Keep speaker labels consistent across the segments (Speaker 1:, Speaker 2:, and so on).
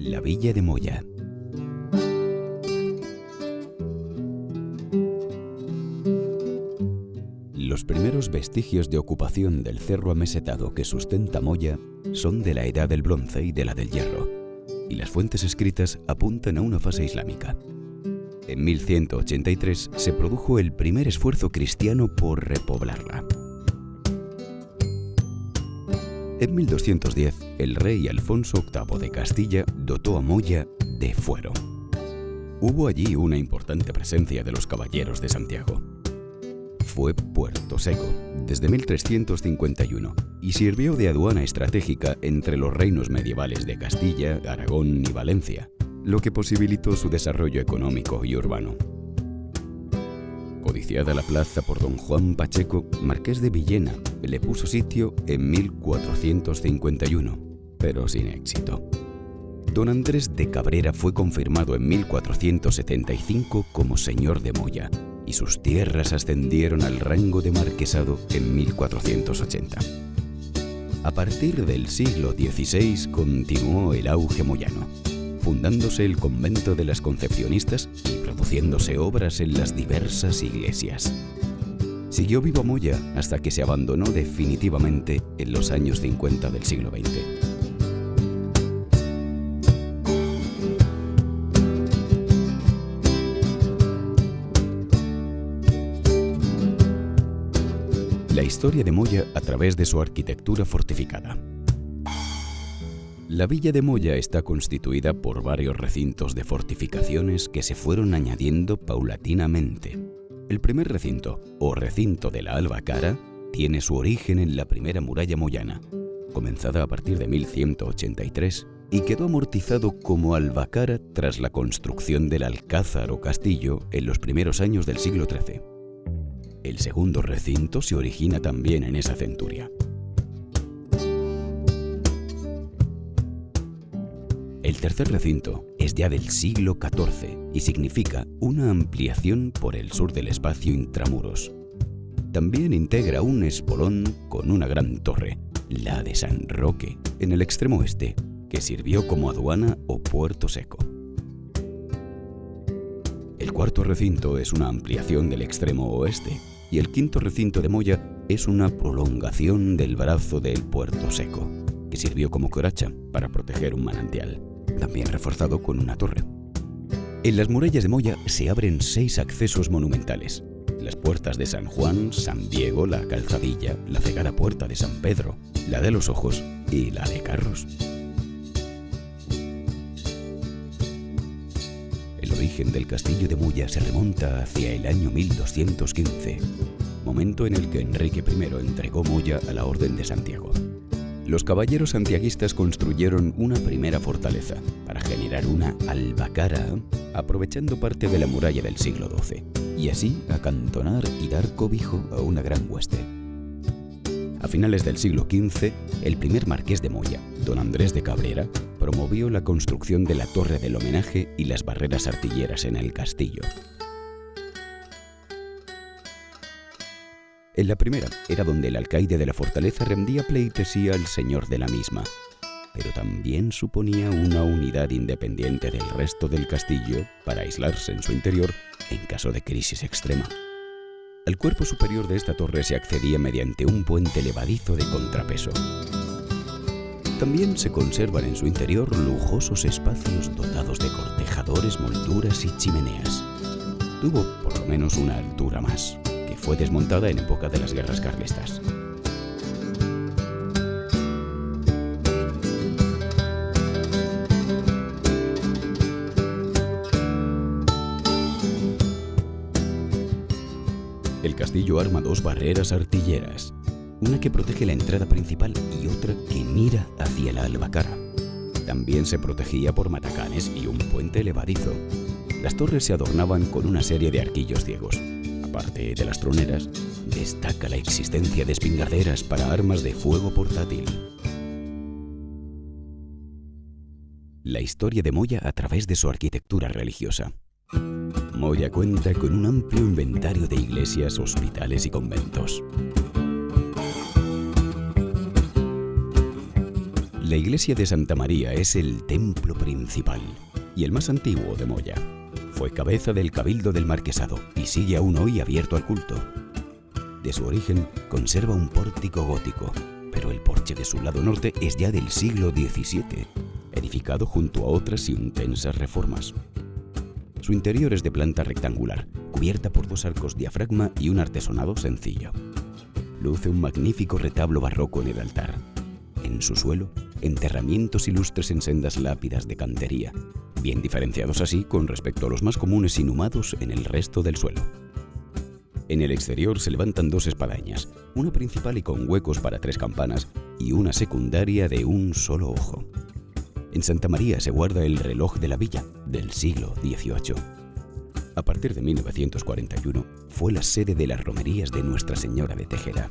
Speaker 1: La Villa de Moya. Los primeros vestigios de ocupación del cerro amesetado que sustenta Moya son de la Edad del Bronce y de la del Hierro, y las fuentes escritas apuntan a una fase islámica. En 1183 se produjo el primer esfuerzo cristiano por repoblarla. En 1210, el rey Alfonso VIII de Castilla dotó a Moya de fuero. Hubo allí una importante presencia de los caballeros de Santiago. Fue puerto seco desde 1351 y sirvió de aduana estratégica entre los reinos medievales de Castilla, Aragón y Valencia, lo que posibilitó su desarrollo económico y urbano. Codiciada la plaza por don Juan Pacheco, marqués de Villena, le puso sitio en 1451, pero sin éxito. Don Andrés de Cabrera fue confirmado en 1475 como señor de Moya, y sus tierras ascendieron al rango de marquesado en 1480. A partir del siglo XVI continuó el auge moyano, fundándose el convento de las Concepcionistas y produciéndose obras en las diversas iglesias. Siguió vivo Moya hasta que se abandonó definitivamente en los años 50 del siglo XX. La historia de Moya a través de su arquitectura fortificada. La Villa de Moya está constituida por varios recintos de fortificaciones que se fueron añadiendo paulatinamente. El primer recinto, o recinto de la Albacara, tiene su origen en la primera muralla moyana, comenzada a partir de 1183, y quedó amortizado como albacara tras la construcción del alcázar o castillo en los primeros años del siglo XIII. El segundo recinto se origina también en esa centuria. El tercer recinto es ya del siglo XIV y significa una ampliación por el sur del espacio intramuros. También integra un espolón con una gran torre, la de San Roque, en el extremo oeste, que sirvió como aduana o puerto seco. El cuarto recinto es una ampliación del extremo oeste y el quinto recinto de Moya es una prolongación del brazo del puerto seco, que sirvió como coracha para proteger un manantial, también reforzado con una torre. En las murallas de Moya se abren 6 accesos monumentales: las puertas de San Juan, San Diego, la Calzadilla, la cegada puerta de San Pedro, la de los Ojos y la de Carros. El origen del castillo de Moya se remonta hacia el año 1215, momento en el que Enrique I entregó Moya a la Orden de Santiago. Los caballeros santiaguistas construyeron una primera fortaleza para generar una albacara, aprovechando parte de la muralla del siglo XII, y así acantonar y dar cobijo a una gran hueste. A finales del siglo XV, el primer marqués de Moya, don Andrés de Cabrera, promovió la construcción de la Torre del Homenaje y las barreras artilleras en el castillo. En la primera era donde el alcaide de la fortaleza rendía pleitesía al señor de la misma, pero también suponía una unidad independiente del resto del castillo para aislarse en su interior en caso de crisis extrema. Al cuerpo superior de esta torre se accedía mediante un puente levadizo de contrapeso. También se conservan en su interior lujosos espacios dotados de cortejadores, molduras y chimeneas. Tuvo por lo menos una altura más, que fue desmontada en época de las guerras carlistas. El castillo arma 2 barreras artilleras, una que protege la entrada principal y otra que mira hacia la albacara. También se protegía por matacanes y un puente levadizo. Las torres se adornaban con una serie de arquillos ciegos. Aparte de las troneras, destaca la existencia de espingarderas para armas de fuego portátil. La historia de Moya a través de su arquitectura religiosa. Moya cuenta con un amplio inventario de iglesias, hospitales y conventos. La iglesia de Santa María es el templo principal y el más antiguo de Moya. Fue cabeza del Cabildo del Marquesado y sigue aún hoy abierto al culto. De su origen conserva un pórtico gótico, pero el porche de su lado norte es ya del siglo XVII, edificado junto a otras intensas reformas. Su interior es de planta rectangular, cubierta por 2 arcos diafragma y un artesonado sencillo. Luce un magnífico retablo barroco en el altar. En su suelo, enterramientos ilustres en sendas lápidas de cantería, bien diferenciados así con respecto a los más comunes inhumados en el resto del suelo. En el exterior se levantan 2 espadañas, una principal y con huecos para 3 campanas y una secundaria de un solo ojo. En Santa María se guarda el reloj de la villa del siglo XVIII. A partir de 1941 fue la sede de las romerías de Nuestra Señora de Tejera.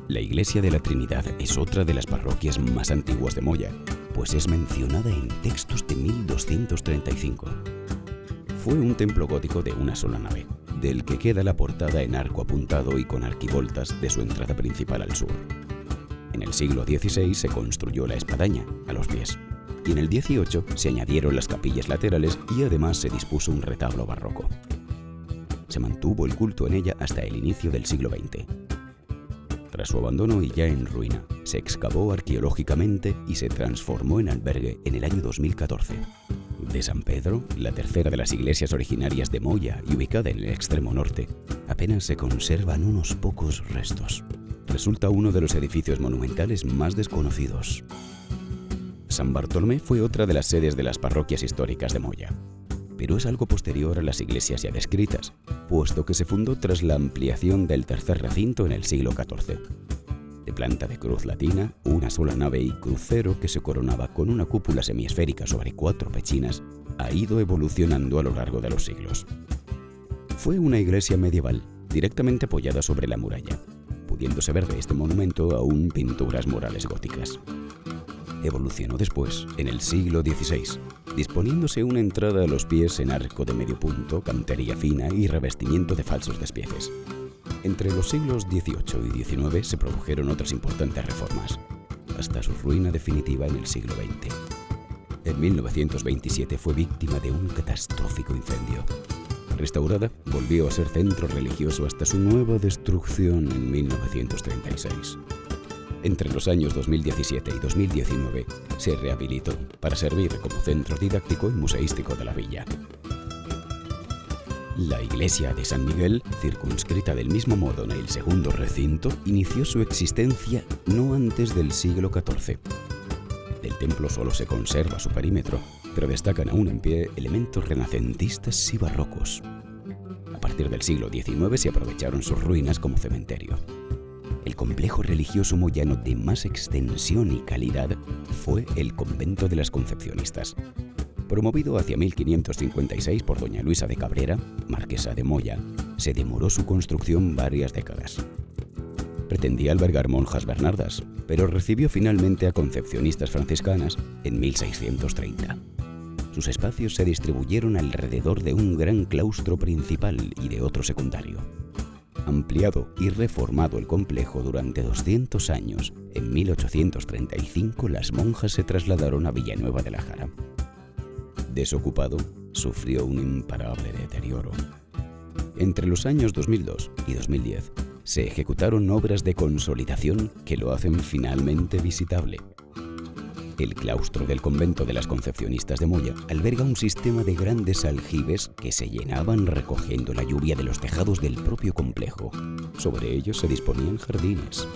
Speaker 1: La Iglesia de la Trinidad es otra de las parroquias más antiguas de Moya, pues es mencionada en textos de 1235. Fue un templo gótico de una sola nave, del que queda la portada en arco apuntado y con arquivoltas de su entrada principal al sur. En el siglo XVI se construyó la espadaña, a los pies, y en el XVIII se añadieron las capillas laterales y además se dispuso un retablo barroco. Se mantuvo el culto en ella hasta el inicio del siglo XX. Tras su abandono y ya en ruina, se excavó arqueológicamente y se transformó en albergue en el año 2014. De San Pedro, la tercera de las iglesias originarias de Moya y ubicada en el extremo norte, apenas se conservan unos pocos restos. Resulta uno de los edificios monumentales más desconocidos. San Bartolomé fue otra de las sedes de las parroquias históricas de Moya, pero es algo posterior a las iglesias ya descritas, puesto que se fundó tras la ampliación del tercer recinto en el siglo XIV. De planta de cruz latina, una sola nave y crucero que se coronaba con una cúpula semiesférica sobre 4 pechinas, ha ido evolucionando a lo largo de los siglos. Fue una iglesia medieval, directamente apoyada sobre la muralla, pudiéndose ver de este monumento aún pinturas murales góticas. Evolucionó después, en el siglo XVI, disponiéndose una entrada a los pies en arco de medio punto, cantería fina y revestimiento de falsos despieces. Entre los siglos XVIII y XIX se produjeron otras importantes reformas, hasta su ruina definitiva en el siglo XX. En 1927 fue víctima de un catastrófico incendio. Restaurada, volvió a ser centro religioso hasta su nueva destrucción en 1936. Entre los años 2017 y 2019 se rehabilitó para servir como centro didáctico y museístico de la villa. La iglesia de San Miguel, circunscrita del mismo modo en el segundo recinto, inició su existencia no antes del siglo XIV. Del templo solo se conserva su perímetro, pero destacan aún en pie elementos renacentistas y barrocos. A partir del siglo XIX se aprovecharon sus ruinas como cementerio. El complejo religioso moyano de más extensión y calidad fue el convento de las Concepcionistas. Promovido hacia 1556 por doña Luisa de Cabrera, marquesa de Moya, se demoró su construcción varias décadas. Pretendía albergar monjas bernardas, pero recibió finalmente a concepcionistas franciscanas en 1630. Sus espacios se distribuyeron alrededor de un gran claustro principal y de otro secundario. Ampliado y reformado el complejo durante 200 años, en 1835 las monjas se trasladaron a Villanueva de la Jara. Desocupado, sufrió un imparable deterioro. Entre los años 2002 y 2010 se ejecutaron obras de consolidación que lo hacen finalmente visitable. El claustro del convento de las Concepcionistas de Moya alberga un sistema de grandes aljibes que se llenaban recogiendo la lluvia de los tejados del propio complejo. Sobre ellos se disponían jardines.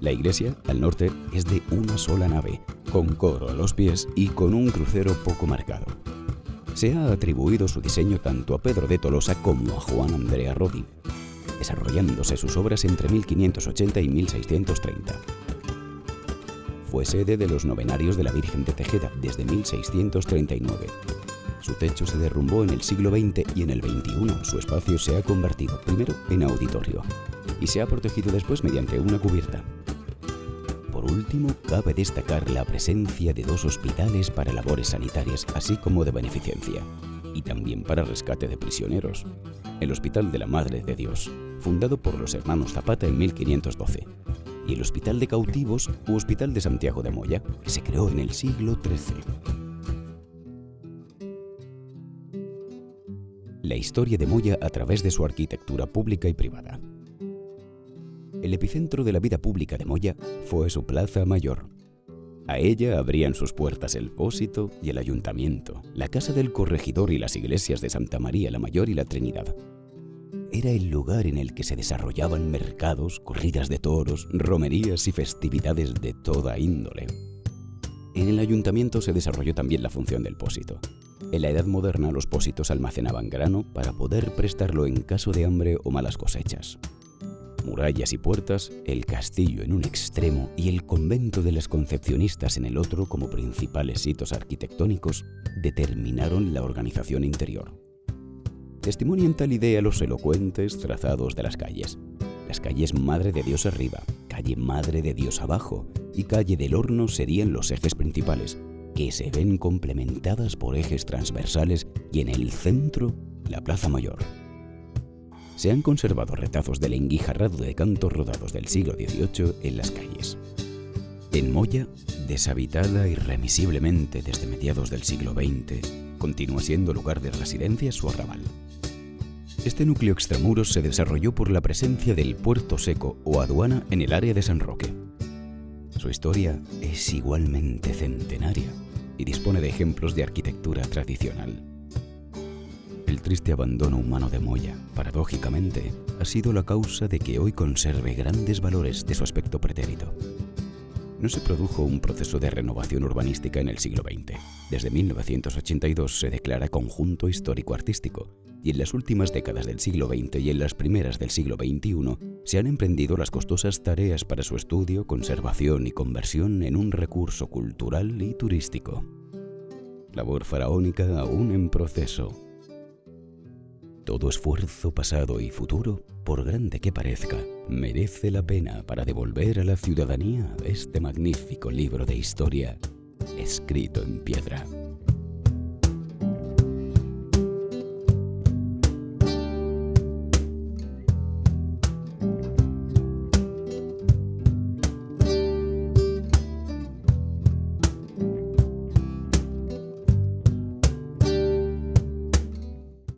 Speaker 1: La iglesia, al norte, es de una sola nave, con coro a los pies y con un crucero poco marcado. Se ha atribuido su diseño tanto a Pedro de Tolosa como a Juan Andrea Rodi, desarrollándose sus obras entre 1580 y 1630. Fue sede de los novenarios de la Virgen de Tejeda desde 1639. Su techo se derrumbó en el siglo XX y en el XXI su espacio se ha convertido primero en auditorio y se ha protegido después mediante una cubierta. Por último, cabe destacar la presencia de 2 hospitales para labores sanitarias, así como de beneficencia, y también para rescate de prisioneros. El Hospital de la Madre de Dios, fundado por los hermanos Zapata en 1512, y el Hospital de Cautivos u Hospital de Santiago de Moya, que se creó en el siglo XIII. La historia de Moya a través de su arquitectura pública y privada. El epicentro de la vida pública de Moya fue su Plaza Mayor. A ella abrían sus puertas el Pósito y el Ayuntamiento, la Casa del Corregidor y las iglesias de Santa María la Mayor y la Trinidad. Era el lugar en el que se desarrollaban mercados, corridas de toros, romerías y festividades de toda índole. En el Ayuntamiento se desarrolló también la función del Pósito. En la Edad Moderna los pósitos almacenaban grano para poder prestarlo en caso de hambre o malas cosechas. Murallas y puertas, el castillo en un extremo y el convento de las Concepcionistas en el otro como principales hitos arquitectónicos, determinaron la organización interior. Testimonian tal idea los elocuentes trazados de las calles. Las calles Madre de Dios arriba, calle Madre de Dios abajo y calle del Horno serían los ejes principales, que se ven complementadas por ejes transversales y en el centro, la Plaza Mayor. Se han conservado retazos del enguijarrado de cantos rodados del siglo XVIII en las calles. En Moya, deshabitada irremisiblemente desde mediados del siglo XX, continúa siendo lugar de residencias o arrabal. Este núcleo extramuros se desarrolló por la presencia del puerto seco o aduana en el área de San Roque. Su historia es igualmente centenaria y dispone de ejemplos de arquitectura tradicional. El triste abandono humano de Moya, paradójicamente, ha sido la causa de que hoy conserve grandes valores de su aspecto pretérito. No se produjo un proceso de renovación urbanística en el siglo XX. Desde 1982 se declara conjunto histórico-artístico y en las últimas décadas del siglo XX y en las primeras del siglo XXI se han emprendido las costosas tareas para su estudio, conservación y conversión en un recurso cultural y turístico. Labor faraónica aún en proceso. Todo esfuerzo pasado y futuro, por grande que parezca, merece la pena para devolver a la ciudadanía este magnífico libro de historia escrito en piedra.